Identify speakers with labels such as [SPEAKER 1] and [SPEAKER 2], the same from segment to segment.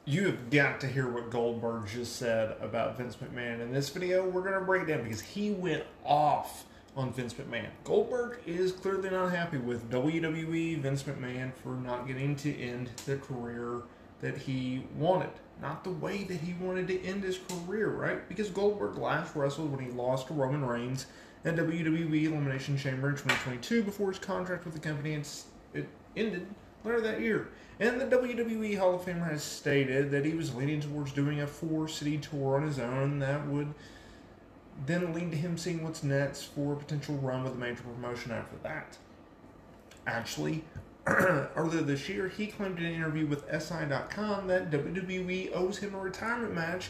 [SPEAKER 1] You have got to hear what Goldberg just said about Vince McMahon. In this video, we're going to break down because he went off on Vince McMahon. Goldberg is clearly not happy with WWE, Vince McMahon, for not getting to end the career that he wanted. Not the way that he wanted to end his career, right? Because Goldberg last wrestled when he lost to Roman Reigns at WWE Elimination Chamber in 2022 before his contract with the company it ended later that year. And the WWE Hall of Famer has stated that he was leaning towards doing a 4-city tour on his own that would then lead to him seeing what's next for a potential run with a major promotion after that. Actually, earlier this year, he claimed in an interview with SI.com that WWE owes him a retirement match,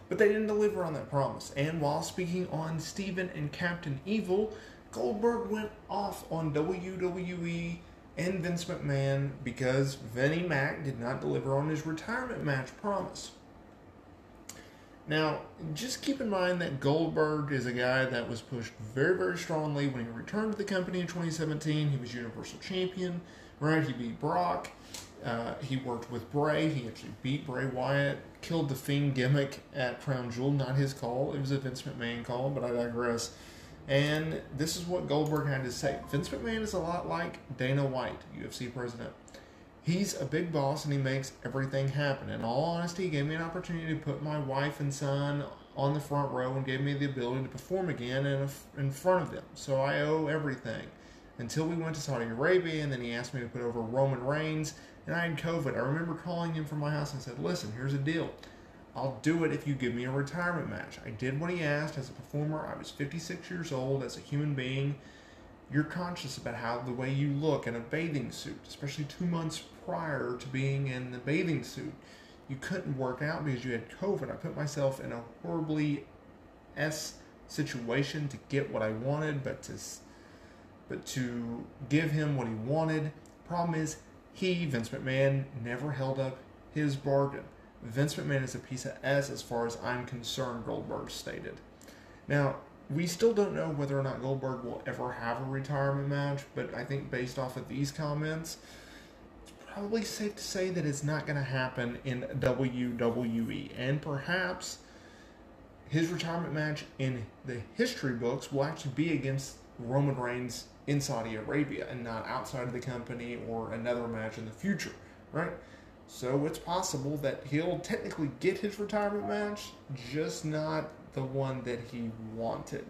[SPEAKER 1] but they didn't deliver on that promise. And while speaking on Steven and Captain Evil, Goldberg went off on WWE and Vince McMahon because Vinnie Mac did not deliver on his retirement match promise. Now, just keep in mind that Goldberg is a guy that was pushed very, very strongly when he returned to the company in 2017. He was Universal Champion, right? He beat Brock. He worked with Bray. He actually beat Bray Wyatt, killed the Fiend gimmick at Crown Jewel. Not his call. It was a Vince McMahon call, but I digress. And this is what Goldberg had to say. Vince McMahon is a lot like Dana White, UFC president. He's a big boss and he makes everything happen. In all honesty, he gave me an opportunity to put my wife and son on the front row and gave me the ability to perform again in front of them. So I owe everything. Until we went to Saudi Arabia, and then he asked me to put over Roman Reigns, and I had COVID. I remember calling him from my house and said, listen, here's the deal. I'll do it if you give me a retirement match. I did what he asked as a performer. I was 56 years old. As a human being, you're conscious about how the way you look in a bathing suit, especially 2 months prior to being in the bathing suit. You couldn't work out because you had COVID. I put myself in a horribly situation to get what I wanted, but to give him what he wanted. Problem is, Vince McMahon, never held up his bargain. Vince McMahon is a piece of S as far as I'm concerned, Goldberg stated. Now, we still don't know whether or not Goldberg will ever have a retirement match, but I think based off of these comments, it's probably safe to say that it's not going to happen in WWE. And perhaps his retirement match in the history books will actually be against Roman Reigns in Saudi Arabia and not outside of the company or another match in the future, right? So it's possible that he'll technically get his retirement match, just not the one that he wanted.